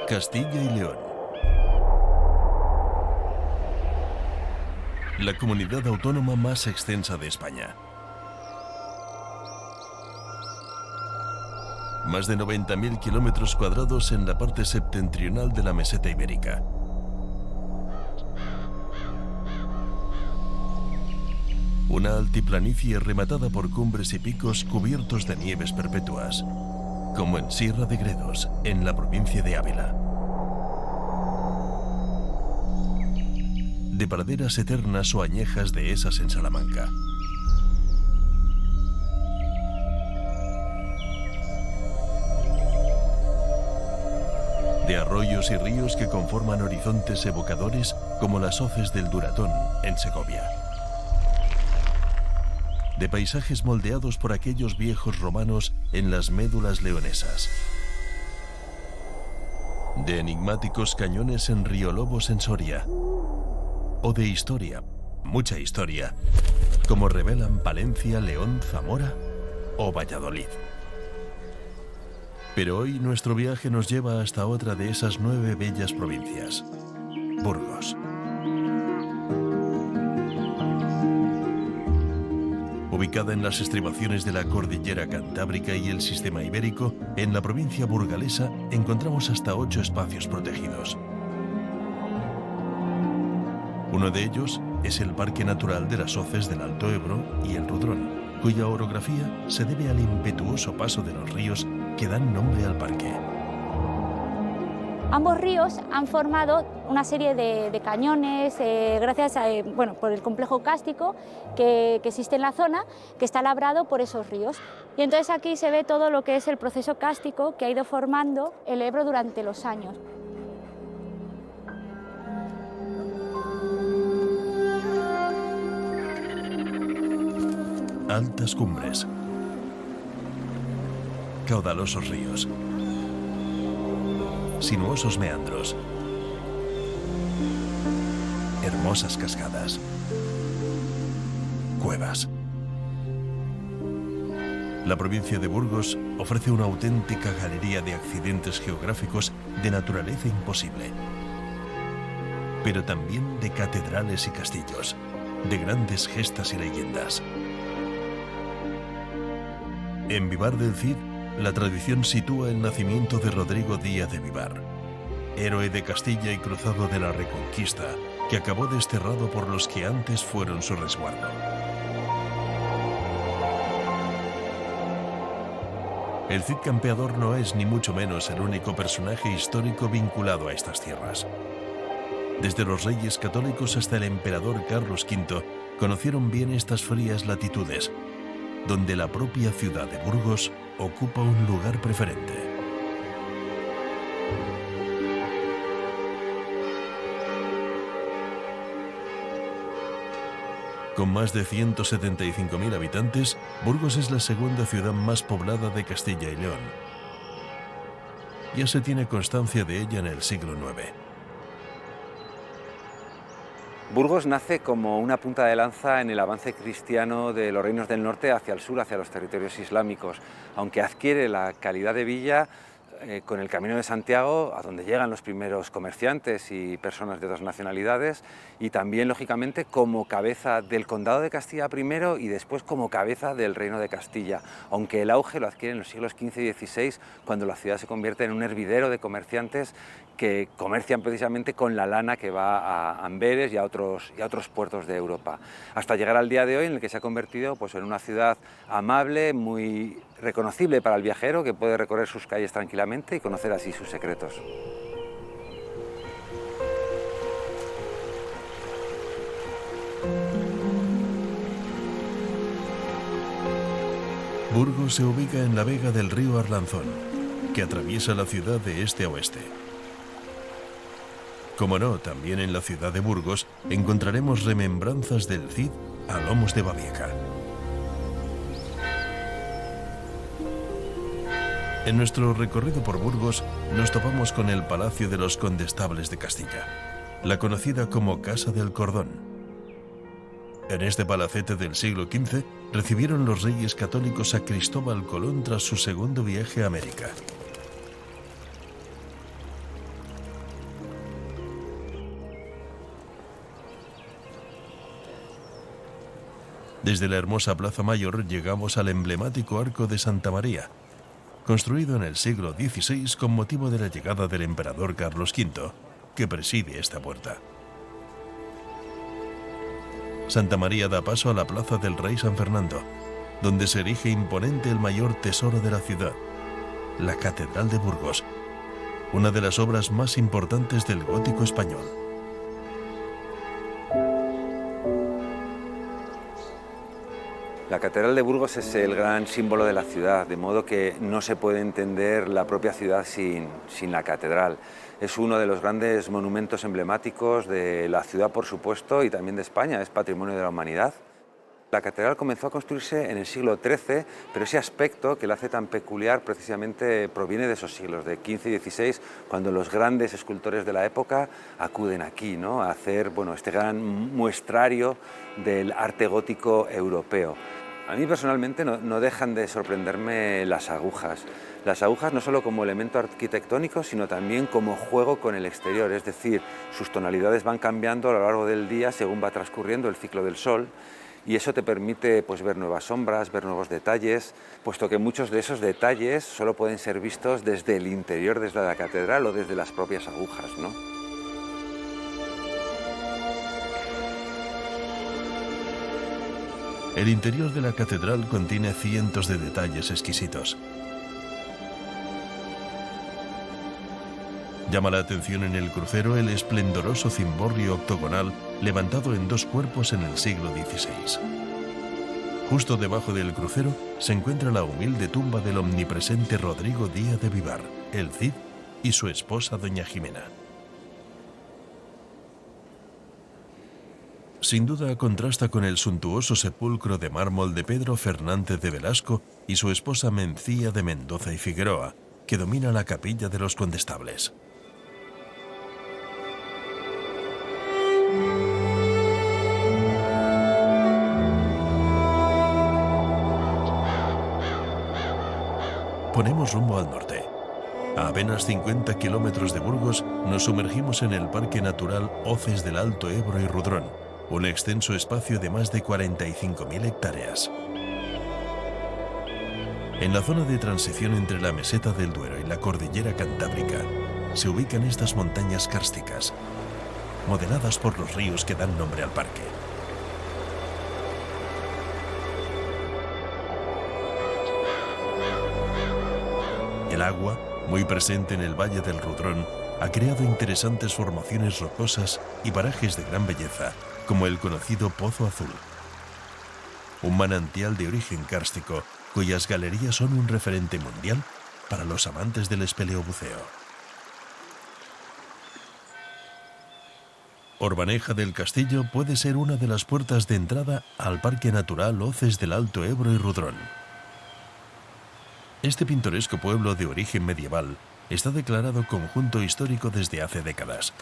Castilla y León. La comunidad autónoma más extensa de España. Más de 90.000 kilómetros cuadrados en la parte septentrional de la meseta ibérica. Una altiplanicie rematada por cumbres y picos cubiertos de nieves perpetuas, como en Sierra de Gredos, en la provincia de Ávila. De praderas eternas o añejas dehesas en Salamanca. De arroyos y ríos que conforman horizontes evocadores como las hoces del Duratón, en Segovia. De paisajes moldeados por aquellos viejos romanos en las médulas leonesas. De enigmáticos cañones en Riolobos, en Soria. O de historia, mucha historia, como revelan Palencia, León, Zamora o Valladolid. Pero hoy nuestro viaje nos lleva hasta otra de esas 9 bellas provincias, Burgos. Ubicada en las estribaciones de la cordillera cantábrica y el sistema ibérico, en la provincia burgalesa encontramos hasta 8 espacios protegidos. Uno de ellos es el Parque Natural de las Hoces del Alto Ebro y el Rudrón, cuya orografía se debe al impetuoso paso de los ríos que dan nombre al parque. Ambos ríos han formado una serie de cañones gracias a, por el complejo kástico que existe en la zona, que está labrado por esos ríos. Y entonces aquí se ve todo lo que es el proceso kástico que ha ido formando el Ebro durante los años. Altas cumbres, caudalosos ríos, sinuosos meandros, hermosas cascadas, cuevas. La provincia de Burgos ofrece una auténtica galería de accidentes geográficos de naturaleza imposible, pero también de catedrales y castillos, de grandes gestas y leyendas. En Vivar del Cid, la tradición sitúa el nacimiento de Rodrigo Díaz de Vivar, héroe de Castilla y cruzado de la Reconquista, que acabó desterrado por los que antes fueron su resguardo. El Cid campeador no es ni mucho menos el único personaje histórico vinculado a estas tierras. Desde los reyes católicos hasta el emperador Carlos V conocieron bien estas frías latitudes, donde la propia ciudad de Burgos ocupa un lugar preferente. Con más de 175.000 habitantes, Burgos es la segunda ciudad más poblada de Castilla y León. Ya se tiene constancia de ella en el siglo IX. Burgos nace como una punta de lanza en el avance cristiano de los reinos del norte hacia el sur, hacia los territorios islámicos, aunque adquiere la calidad de villa con el Camino de Santiago, a donde llegan los primeros comerciantes y personas de otras nacionalidades, y también, lógicamente, como cabeza del Condado de Castilla primero y después como cabeza del Reino de Castilla, aunque el auge lo adquiere en los siglos XV y XVI, cuando la ciudad se convierte en un hervidero de comerciantes que comercian precisamente con la lana que va a Amberes y a otros puertos de Europa, hasta llegar al día de hoy en el que se ha convertido en una ciudad amable, muy reconocible para el viajero, que puede recorrer sus calles tranquilamente y conocer así sus secretos. Burgos se ubica en la vega del río Arlanzón, que atraviesa la ciudad de este a oeste. Como no, también en la ciudad de Burgos encontraremos remembranzas del Cid a lomos de Babieca. En nuestro recorrido por Burgos nos topamos con el Palacio de los Condestables de Castilla, la conocida como Casa del Cordón. En este palacete del siglo XV recibieron los reyes católicos a Cristóbal Colón tras su segundo viaje a América. Desde la hermosa Plaza Mayor llegamos al emblemático Arco de Santa María, construido en el siglo XVI con motivo de la llegada del emperador Carlos V, que preside esta puerta. Santa María da paso a la Plaza del Rey San Fernando, donde se erige imponente el mayor tesoro de la ciudad, la Catedral de Burgos, una de las obras más importantes del gótico español. La Catedral de Burgos es el gran símbolo de la ciudad, de modo que no se puede entender la propia ciudad sin la catedral. Es uno de los grandes monumentos emblemáticos de la ciudad, por supuesto, y también de España, es patrimonio de la humanidad. La catedral comenzó a construirse en el siglo XIII, pero ese aspecto que la hace tan peculiar precisamente proviene de esos siglos, de XV y XVI, cuando los grandes escultores de la época acuden aquí, ¿no?, a hacer este gran muestrario del arte gótico europeo. A mí personalmente no dejan de sorprenderme las agujas. Las agujas no solo como elemento arquitectónico, sino también como juego con el exterior, es decir, sus tonalidades van cambiando a lo largo del día según va transcurriendo el ciclo del sol, y eso te permite ver nuevas sombras, ver nuevos detalles, puesto que muchos de esos detalles solo pueden ser vistos desde el interior, desde la catedral o desde las propias agujas, ¿no? El interior de la catedral contiene cientos de detalles exquisitos. Llama la atención en el crucero el esplendoroso cimborrio octogonal levantado en dos cuerpos en el siglo XVI. Justo debajo del crucero se encuentra la humilde tumba del omnipresente Rodrigo Díaz de Vivar, el Cid, y su esposa doña Jimena. Sin duda contrasta con el suntuoso sepulcro de mármol de Pedro Fernández de Velasco y su esposa Mencía de Mendoza y Figueroa, que domina la capilla de los condestables. Ponemos rumbo al norte. A apenas 50 kilómetros de Burgos nos sumergimos en el Parque Natural Hoces del Alto Ebro y Rudrón, un extenso espacio de más de 45.000 hectáreas. En la zona de transición entre la meseta del Duero y la cordillera Cantábrica se ubican estas montañas kársticas, modeladas por los ríos que dan nombre al parque. El agua, muy presente en el Valle del Rudrón, ha creado interesantes formaciones rocosas y parajes de gran belleza, como el conocido Pozo Azul, un manantial de origen kárstico cuyas galerías son un referente mundial para los amantes del espeleobuceo. Orbaneja del Castillo puede ser una de las puertas de entrada al Parque Natural Hoces del Alto Ebro y Rudrón. Este pintoresco pueblo de origen medieval está declarado conjunto histórico desde hace décadas.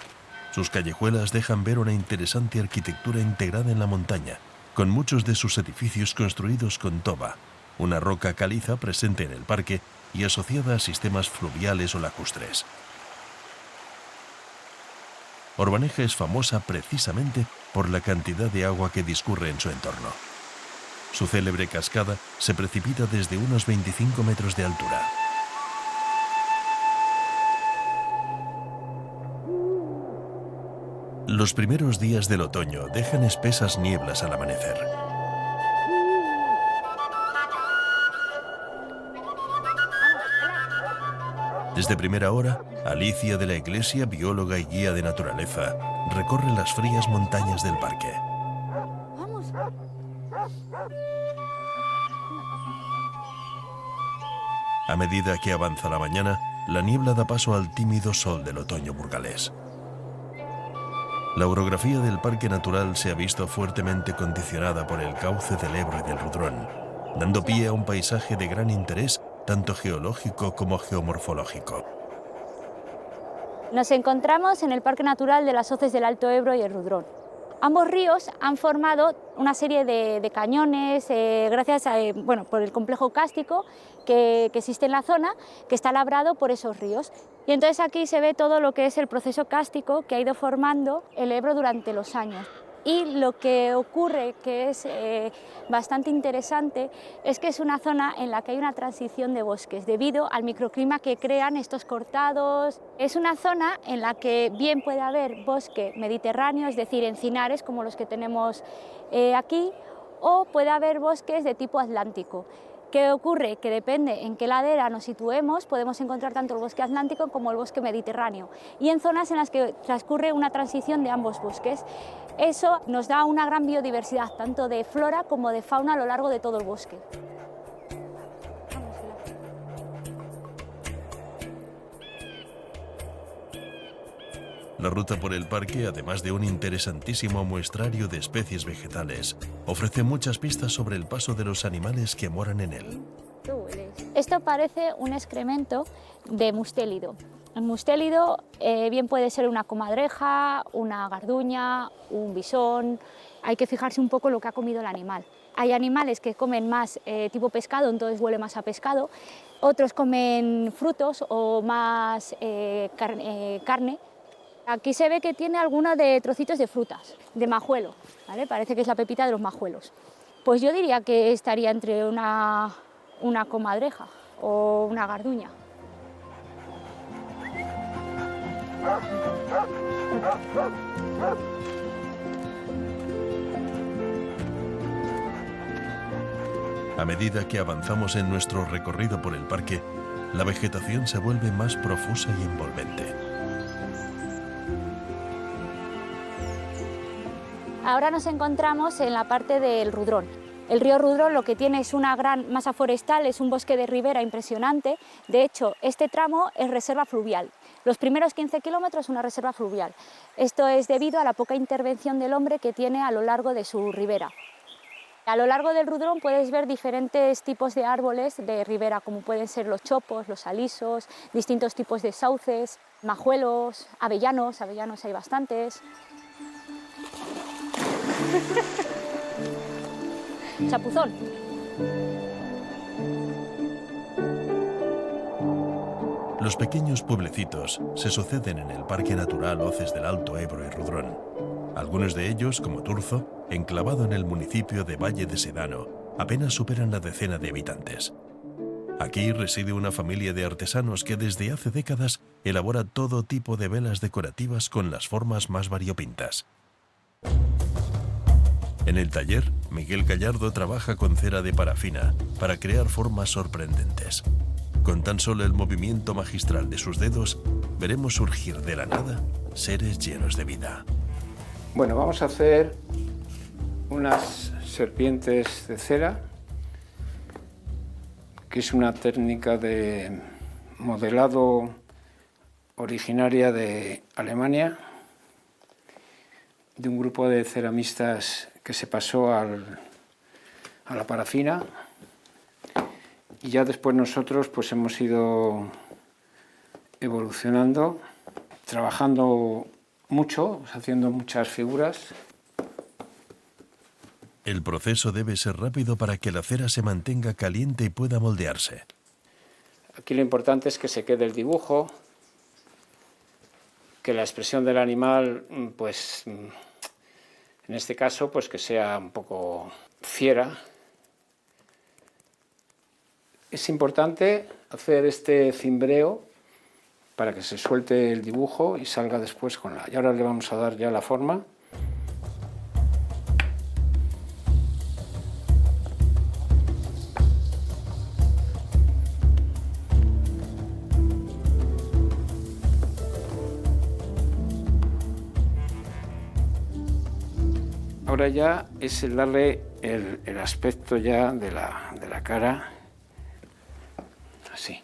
Sus callejuelas dejan ver una interesante arquitectura integrada en la montaña, con muchos de sus edificios construidos con toba, una roca caliza presente en el parque y asociada a sistemas fluviales o lacustres. Orbaneja es famosa precisamente por la cantidad de agua que discurre en su entorno. Su célebre cascada se precipita desde unos 25 metros de altura. Los primeros días del otoño dejan espesas nieblas al amanecer. Desde primera hora, Alicia de la Iglesia, bióloga y guía de naturaleza, recorre las frías montañas del parque. A medida que avanza la mañana, la niebla da paso al tímido sol del otoño burgalés. La orografía del Parque Natural se ha visto fuertemente condicionada por el cauce del Ebro y del Rudrón, dando pie a un paisaje de gran interés, tanto geológico como geomorfológico. Nos encontramos en el Parque Natural de las Hoces del Alto Ebro y el Rudrón. Ambos ríos han formado una serie de cañones gracias a, por el complejo kástico que existe en la zona, que está labrado por esos ríos. Y entonces aquí se ve todo lo que es el proceso kástico que ha ido formando el Ebro durante los años. Y lo que ocurre, que es bastante interesante, es que es una zona en la que hay una transición de bosques debido al microclima que crean estos cortados. Es una zona en la que bien puede haber bosque mediterráneo, es decir, encinares como los que tenemos aquí, o puede haber bosques de tipo atlántico. ¿Qué ocurre? Que depende en qué ladera nos situemos, podemos encontrar tanto el bosque atlántico como el bosque mediterráneo, y en zonas en las que transcurre una transición de ambos bosques. Eso nos da una gran biodiversidad, tanto de flora como de fauna a lo largo de todo el bosque. La ruta por el parque, además de un interesantísimo muestrario de especies vegetales, ofrece muchas pistas sobre el paso de los animales que moran en él. Esto parece un excremento de mustélido. El mustélido bien puede ser una comadreja, una garduña, un bisón. Hay que fijarse un poco en lo que ha comido el animal. Hay animales que comen más tipo pescado, entonces huele más a pescado. Otros comen frutos o más carne. Aquí se ve que tiene algunos de trocitos de frutas, de majuelo, ¿vale? Parece que es la pepita de los majuelos. Pues yo diría que estaría entre una comadreja o una garduña. A medida que avanzamos en nuestro recorrido por el parque, la vegetación se vuelve más profusa y envolvente. Ahora nos encontramos en la parte del Rudrón. El río Rudrón lo que tiene es una gran masa forestal, es un bosque de ribera impresionante. De hecho, este tramo es reserva fluvial. Los primeros 15 kilómetros es una reserva fluvial. Esto es debido a la poca intervención del hombre que tiene a lo largo de su ribera. A lo largo del Rudrón puedes ver diferentes tipos de árboles de ribera, como pueden ser los chopos, los alisos, distintos tipos de sauces, majuelos, avellanos hay bastantes. Chapuzón. Los pequeños pueblecitos se suceden en el Parque Natural Hoces del Alto Ebro y Rudrón. Algunos de ellos, como Turzo, enclavado en el municipio de Valle de Sedano, apenas superan la decena de habitantes. Aquí reside una familia de artesanos que desde hace décadas elabora todo tipo de velas decorativas con las formas más variopintas. En el taller, Miguel Gallardo trabaja con cera de parafina para crear formas sorprendentes. Con tan solo el movimiento magistral de sus dedos, veremos surgir de la nada seres llenos de vida. Bueno, vamos a hacer unas serpientes de cera, que es una técnica de modelado originaria de Alemania, de un grupo de ceramistas que se pasó a la parafina, y ya después nosotros pues hemos ido evolucionando, trabajando mucho, haciendo muchas figuras. El proceso debe ser rápido para que la cera se mantenga caliente y pueda moldearse. Aquí lo importante es que se quede el dibujo, que la expresión del animal, pues en este caso, pues que sea un poco fiera. Es importante hacer este cimbreo para que se suelte el dibujo y salga después con la... Y ahora le vamos a dar ya la forma. Ahora ya es el darle el aspecto ya de la cara, así.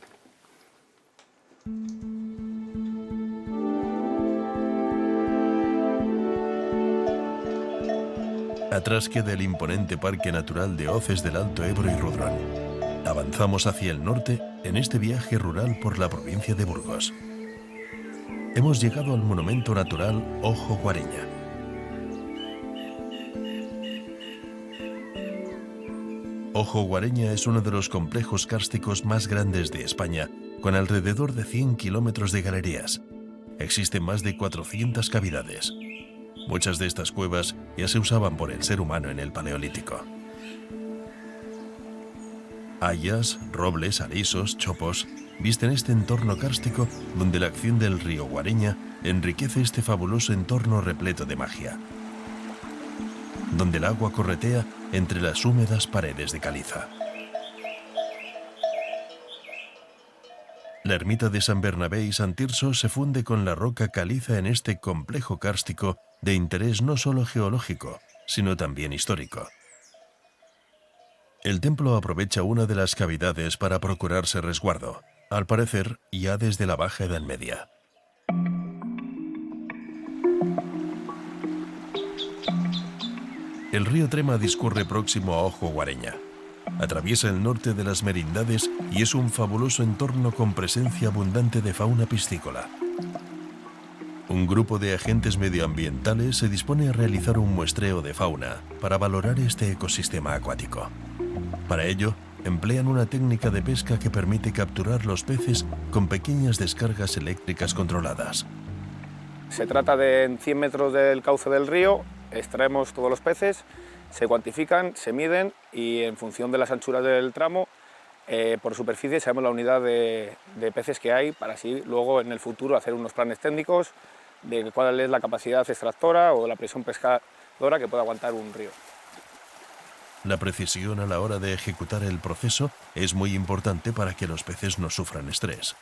Atrás queda el imponente Parque Natural de Hoces del Alto Ebro y Rudrón. Avanzamos hacia el norte en este viaje rural por la provincia de Burgos. Hemos llegado al monumento natural Ojo Guareña. Ojo Guareña es uno de los complejos kársticos más grandes de España, con alrededor de 100 kilómetros de galerías. Existen más de 400 cavidades. Muchas de estas cuevas ya se usaban por el ser humano en el Paleolítico. Hayas, robles, alisos, chopos visten este entorno kárstico donde la acción del río Guareña enriquece este fabuloso entorno repleto de magia, donde el agua corretea entre las húmedas paredes de caliza. La ermita de San Bernabé y San Tirso se funde con la roca caliza en este complejo kárstico de interés no solo geológico, sino también histórico. El templo aprovecha una de las cavidades para procurarse resguardo, al parecer ya desde la Baja Edad Media. El río Trema discurre próximo a Ojo Guareña. Atraviesa el norte de las merindades y es un fabuloso entorno con presencia abundante de fauna piscícola. Un grupo de agentes medioambientales se dispone a realizar un muestreo de fauna para valorar este ecosistema acuático. Para ello, emplean una técnica de pesca que permite capturar los peces con pequeñas descargas eléctricas controladas. Se trata de en 100 metros del cauce del río, extraemos todos los peces, se cuantifican, se miden y en función de las anchuras del tramo, por superficie sabemos la unidad de peces que hay para así luego en el futuro hacer unos planes técnicos de cuál es la capacidad extractora o la presión pescadora que puede aguantar un río. La precisión a la hora de ejecutar el proceso es muy importante para que los peces no sufran estrés.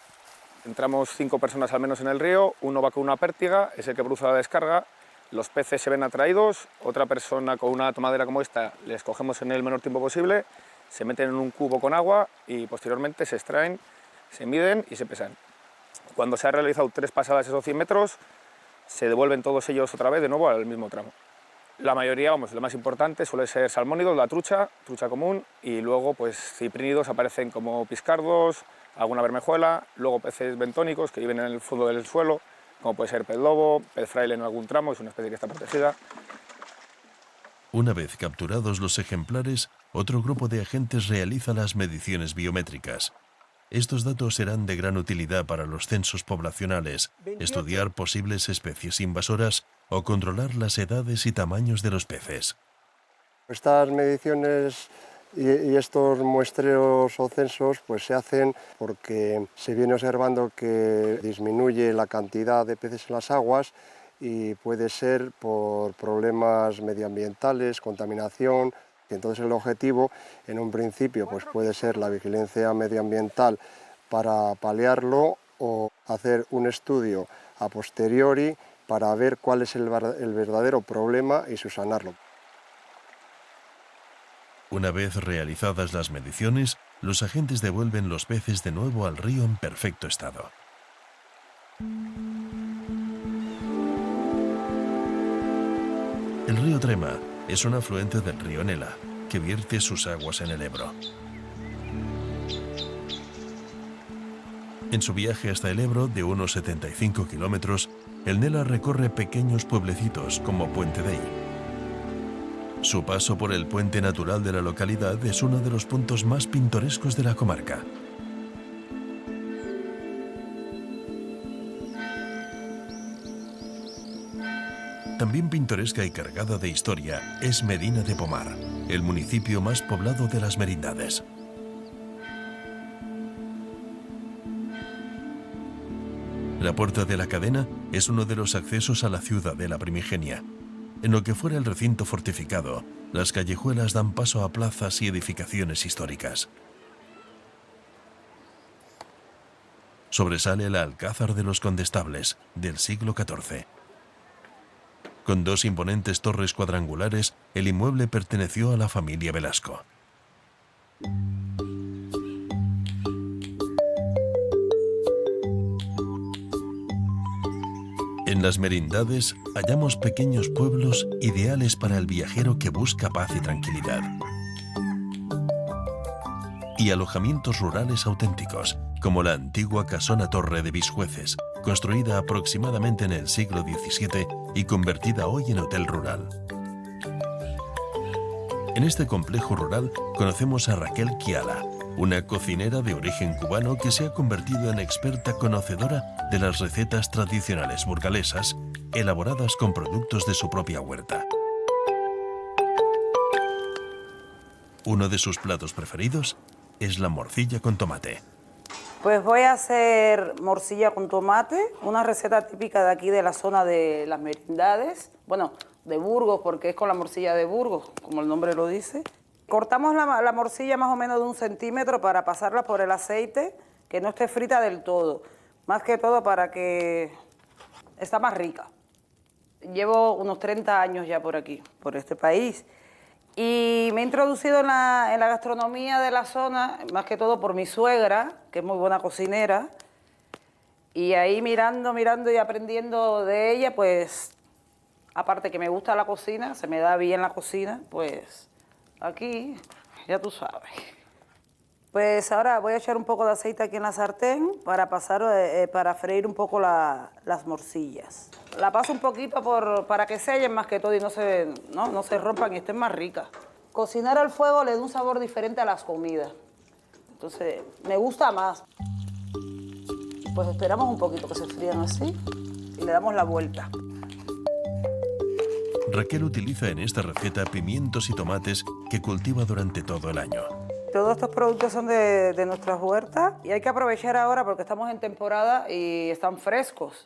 Entramos 5 personas al menos en el río, uno va con una pértiga, es el que produce la descarga, los peces se ven atraídos, otra persona con una tomadera como esta les cogemos en el menor tiempo posible, se meten en un cubo con agua y posteriormente se extraen, se miden y se pesan. Cuando se han realizado 3 pasadas esos 100 metros, se devuelven todos ellos otra vez de nuevo al mismo tramo. La mayoría, lo más importante suele ser salmónidos, la trucha común, y luego pues ciprínidos aparecen como piscardos, alguna bermejuela, luego peces bentónicos que viven en el fondo del suelo, como puede ser pez lobo, pez fraile en algún tramo, es una especie que está protegida. Una vez capturados los ejemplares, otro grupo de agentes realiza las mediciones biométricas. Estos datos serán de gran utilidad para los censos poblacionales, estudiar posibles especies invasoras o controlar las edades y tamaños de los peces. Estas mediciones y estos muestreos o censos pues se hacen porque se viene observando que disminuye la cantidad de peces en las aguas y puede ser por problemas medioambientales, contaminación. Y entonces el objetivo en un principio pues puede ser la vigilancia medioambiental para paliarlo o hacer un estudio a posteriori para ver cuál es el verdadero problema y subsanarlo. Una vez realizadas las mediciones, los agentes devuelven los peces de nuevo al río en perfecto estado. El río Trema es un afluente del río Nela, que vierte sus aguas en el Ebro. En su viaje hasta el Ebro, de unos 75 kilómetros, el Nela recorre pequeños pueblecitos como Puente Dei. Su paso por el puente natural de la localidad es uno de los puntos más pintorescos de la comarca. También pintoresca y cargada de historia es Medina de Pomar, el municipio más poblado de las Merindades. La Puerta de la Cadena es uno de los accesos a la ciudadela primigenia. En lo que fuera el recinto fortificado, las callejuelas dan paso a plazas y edificaciones históricas. Sobresale el Alcázar de los Condestables, del siglo XIV. Con 2 imponentes torres cuadrangulares, el inmueble perteneció a la familia Velasco. En las Merindades hallamos pequeños pueblos ideales para el viajero que busca paz y tranquilidad. Y alojamientos rurales auténticos, como la antigua Casona Torre de Bisjueces, construida aproximadamente en el siglo XVII y convertida hoy en hotel rural. En este complejo rural conocemos a Raquel Kiala, una cocinera de origen cubano que se ha convertido en experta conocedora de las recetas tradicionales burgalesas elaboradas con productos de su propia huerta. Uno de sus platos preferidos es la morcilla con tomate. Pues voy a hacer morcilla con tomate, una receta típica de aquí de la zona de las Merindades, bueno, de Burgos, porque es con la morcilla de Burgos, como el nombre lo dice. Cortamos la morcilla más o menos de 1 centímetro para pasarla por el aceite, que no esté frita del todo, más que todo para que está más rica. Llevo unos 30 años ya por aquí, por este país. Y me he introducido en la gastronomía de la zona, más que todo por mi suegra, que es muy buena cocinera. Y ahí mirando y aprendiendo de ella, pues, aparte que me gusta la cocina, se me da bien la cocina, pues, aquí, ya tú sabes. Pues ahora voy a echar un poco de aceite aquí en la sartén para para freír un poco las morcillas. La paso un poquito para que sellen más que todo y no se rompan y estén más ricas. Cocinar al fuego le da un sabor diferente a las comidas. Entonces, me gusta más. Pues esperamos un poquito que se frían así y le damos la vuelta. Raquel utiliza en esta receta pimientos y tomates que cultiva durante todo el año. Todos estos productos son de nuestras huertas y hay que aprovechar ahora porque estamos en temporada y están frescos.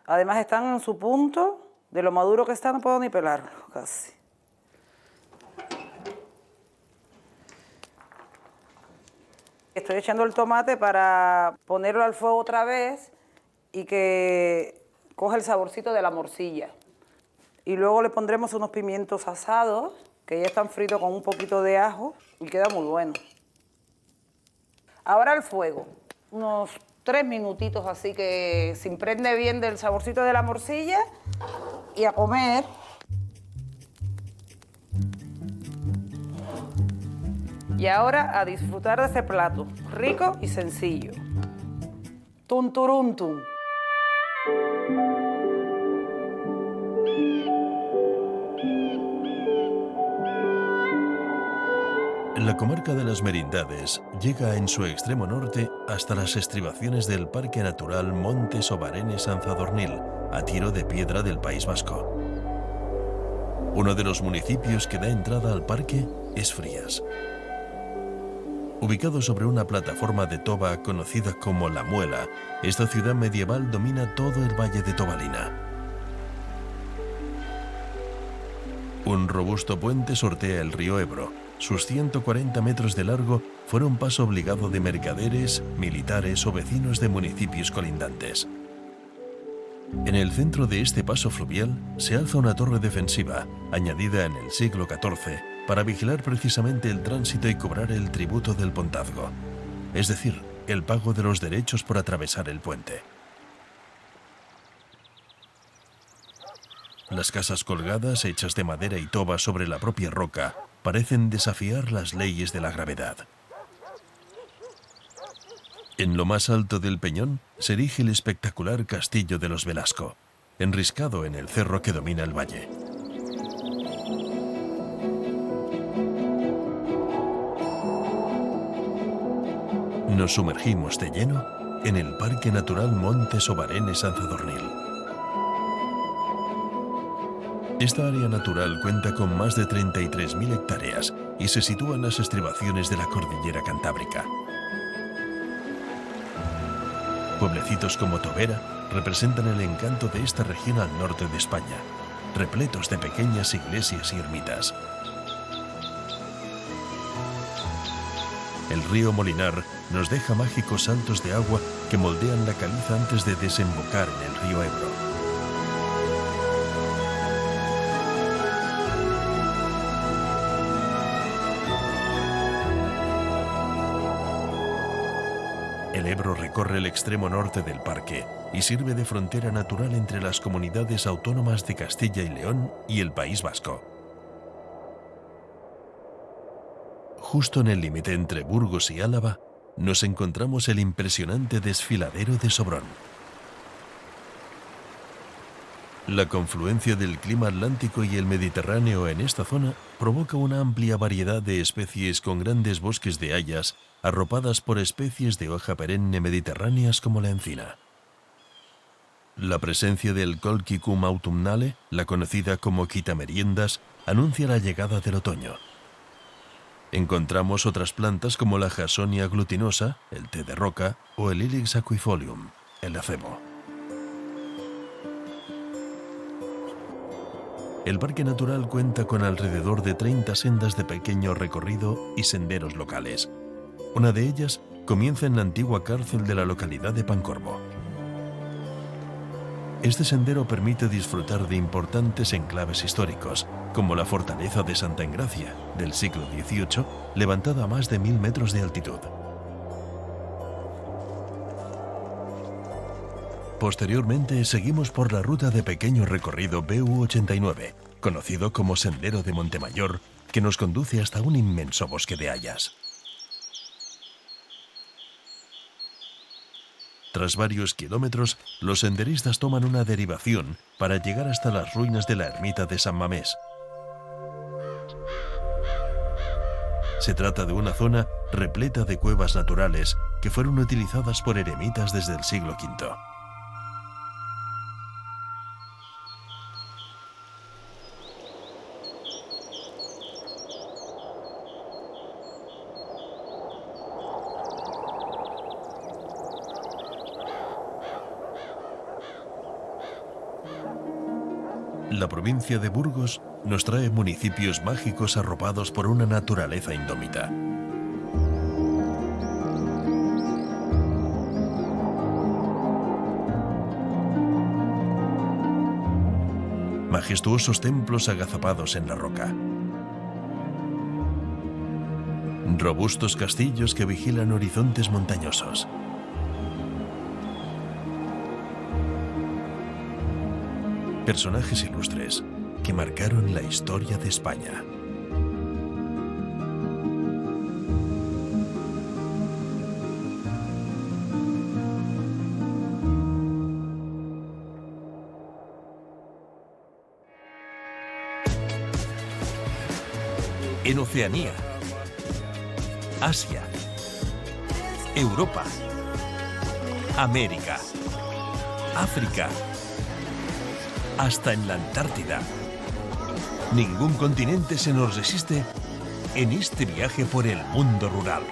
Además están en su punto, de lo maduro que está no puedo ni pelarlo casi. Estoy echando el tomate para ponerlo al fuego otra vez y que coja el saborcito de la morcilla. Y luego le pondremos unos pimientos asados, que ya están fritos con un poquito de ajo y queda muy bueno. Ahora al fuego, unos 3 minutitos así que se impregne bien del saborcito de la morcilla y a comer. Y ahora a disfrutar de ese plato, rico y sencillo. Tunturuntum. La comarca de las Merindades llega en su extremo norte hasta las estribaciones del Parque Natural Monte Sobarenes-Sanzadornil, a tiro de piedra del País Vasco. Uno de los municipios que da entrada al parque es Frías. Ubicado sobre una plataforma de toba conocida como La Muela, esta ciudad medieval domina todo el valle de Tobalina. Un robusto puente sortea el río Ebro. Sus 140 metros de largo fueron paso obligado de mercaderes, militares o vecinos de municipios colindantes. En el centro de este paso fluvial se alza una torre defensiva, añadida en el siglo XIV, para vigilar precisamente el tránsito y cobrar el tributo del pontazgo, es decir, el pago de los derechos por atravesar el puente. Las casas colgadas, hechas de madera y toba sobre la propia roca, parecen desafiar las leyes de la gravedad. En lo más alto del peñón se erige el espectacular castillo de los Velasco, enriscado en el cerro que domina el valle. Nos sumergimos de lleno en el Parque Natural Monte Sobarenes-Sanzadornil. Esta área natural cuenta con más de 33.000 hectáreas y se sitúa en las estribaciones de la cordillera Cantábrica. Pueblecitos como Tobera representan el encanto de esta región al norte de España, repletos de pequeñas iglesias y ermitas. El río Molinar nos deja mágicos saltos de agua que moldean la caliza antes de desembocar en el río Ebro. El Ebro recorre el extremo norte del parque y sirve de frontera natural entre las comunidades autónomas de Castilla y León y el País Vasco. Justo en el límite entre Burgos y Álava, nos encontramos el impresionante desfiladero de Sobrón. La confluencia del clima atlántico y el mediterráneo en esta zona provoca una amplia variedad de especies con grandes bosques de hayas arropadas por especies de hoja perenne mediterráneas como la encina. La presencia del Colchicum autumnale, la conocida como quitameriendas, anuncia la llegada del otoño. Encontramos otras plantas como la Jassonia glutinosa, el té de roca o el Ilex aquifolium, el acebo. El parque natural cuenta con alrededor de 30 sendas de pequeño recorrido y senderos locales. Una de ellas comienza en la antigua cárcel de la localidad de Pancorbo. Este sendero permite disfrutar de importantes enclaves históricos, como la fortaleza de Santa Engracia, del siglo XVIII, levantada a más de 1000 metros de altitud. Posteriormente seguimos por la ruta de pequeño recorrido BU89, conocido como Sendero de Montemayor, que nos conduce hasta un inmenso bosque de hayas. Tras varios kilómetros, los senderistas toman una derivación para llegar hasta las ruinas de la ermita de San Mamés. Se trata de una zona repleta de cuevas naturales que fueron utilizadas por eremitas desde el siglo V. La provincia de Burgos nos trae municipios mágicos arropados por una naturaleza indómita. Majestuosos templos agazapados en la roca. Robustos castillos que vigilan horizontes montañosos. Personajes ilustres que marcaron la historia de España. En Oceanía, Asia, Europa, América, África, hasta en la Antártida. Ningún continente se nos resiste en este viaje por el mundo rural.